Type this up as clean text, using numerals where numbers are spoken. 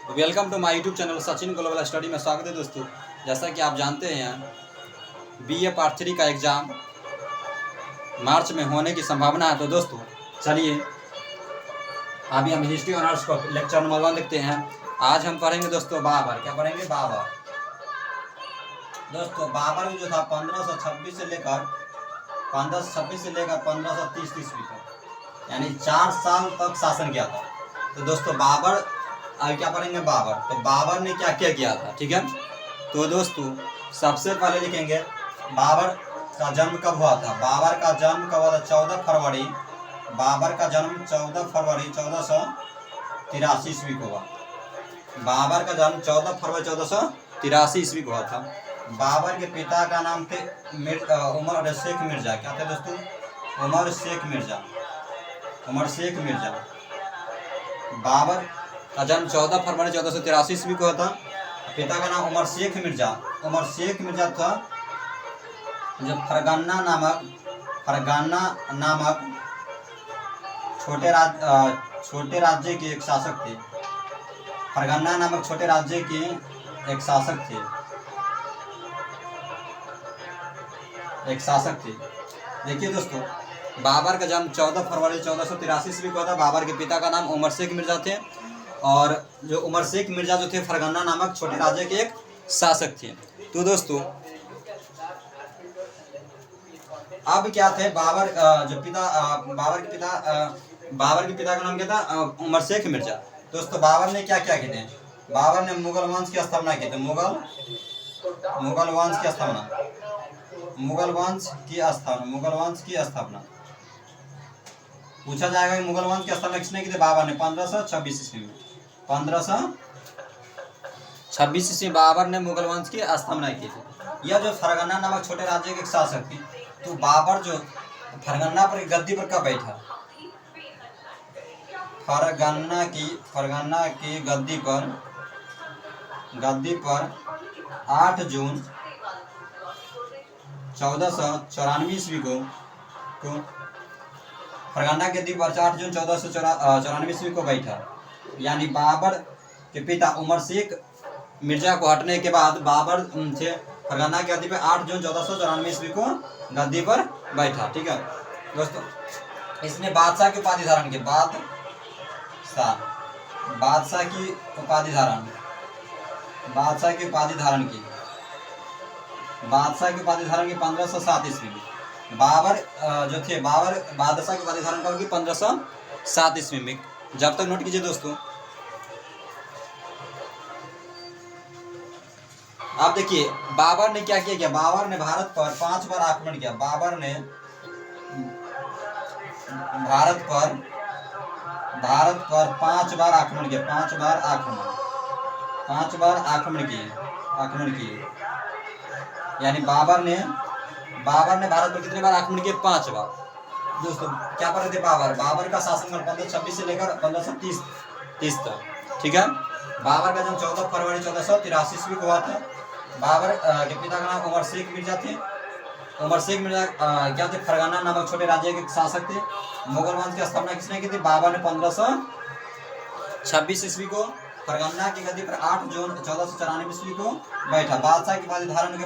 Welcome to my YouTube channel Sachin global study में स्वागत है दोस्तों। जैसा कि आप जानते हैं बीए पार्ट 3 का एग्ज़ाम मार्च में होने की संभावना है। तो दोस्तों चलिए अभी हम हिस्ट्री ऑनर्स को लेक्चर नंबर 1 देखते हैं। आज हम पढ़ेंगे दोस्तों बाबर। क्या पढ़ेंगे? बाबर। दोस्तों बाबर जो था 1526 से लेकर 1530 ईस्वी तक यानी 4 साल तक शासन किया था। तो दोस्तों बाबर अब क्या पढ़ेंगे? बाबर। तो बाबर ने क्या क्या किया था, ठीक है। तो दोस्तों सबसे पहले लिखेंगे बाबर का जन्म कब हुआ था। बाबर का जन्म कब हुआ था? 14 फरवरी। बाबर का जन्म 14 फरवरी 1483 ईस्वी को हुआ। बाबर का जन्म 14 फरवरी 1483 ईस्वी को हुआ था। बाबर के पिता का नाम थे उमर शेख मिर्जा। क्या थे दोस्तों? उमर शेख मिर्जा। उमर शेख मिर्जा। बाबर का जन्म 14 फरवरी 1483 ईस्वी को हुआ था। पिता का नाम उमर शेख मिर्जा। उमर शेख मिर्जा था जो फरगना नामक छोटे राज्य के एक शासक थे। फरगना नामक छोटे राज्य के एक शासक थे। देखिए दोस्तों बाबर का जन्म 14 फरवरी 1483 ईस्वी को था। बाबर के पिता का नाम उमर शेख मिर्जा थे और जो उमर शेख मिर्जा जो थे फरगना नामक छोटे राज्य के एक शासक थे। तो दोस्तों अब क्या थे बाबर के पिता का नाम क्या था? उमर शेख मिर्जा। दोस्तों बाबर ने क्या क्या किए थे? बाबर ने मुगल वंश की स्थापना की थी। मुगल वंश की स्थापना पूछा जाएगा कि मुगल वंश की स्थापना किसने की थी? बाबर ने 1526 ईस्वी में। 1526 ईस्वी बाबर ने मुगल वंश की स्थापना की थी। यह जो फरगना नामक छोटे राज्य के शासक थे। तो बाबर जो फरगना पर गद्दी पर कब बैठा? फरगना की गद्दी पर 8 जून 1494 ईस्वी को फरगना के द्वीप पर 8 जून 1494 ईस्वी को बैठा। यानी बाबर के पिता उमर शेख मिर्जा को हटने के बाद बाबर थे फरगना के गद्दी पर 8 जून 1494 ईस्वी को गद्दी पर बैठा, ठीक है दोस्तों। इसने बादशाह की उपाधि धारण की। बादशाह की उपाधि धारण की 1507 ईस्वी में। बाबर बादशाह की उपाधि धारण कब की? 1507 ईस्वी में। जब तक नोट कीजिए दोस्तों। आप देखिए बाबर ने क्या किया? बाबर ने भारत पर 5 बार आक्रमण किया। बाबर ने भारत पर 5 बार आक्रमण किया। 5 बार आक्रमण किए। यानी बाबर ने भारत पर कितने बार आक्रमण किए? 5 बार। दोस्तों क्या पढ़े थे? बाबर का शासनकाल 1526 से लेकर 1530 तक, ठीक है। बाबर का जन्म 14 फरवरी 1483 ईस्वी को हुआ था। बाबर के पिता का नाम उमर शेख मिर्जा थे। उमर शेख मिर्जा क्या थे? फरगना नामक छोटे राज्य के शासक थे। मुगल वंश की स्थापना किसने की थी? बाबर ने 1526 ईस्वी को फरगना की गद्दी पर 8 जून 1494 ईस्वी को बैठा। बादशाह की उपाधि धारण के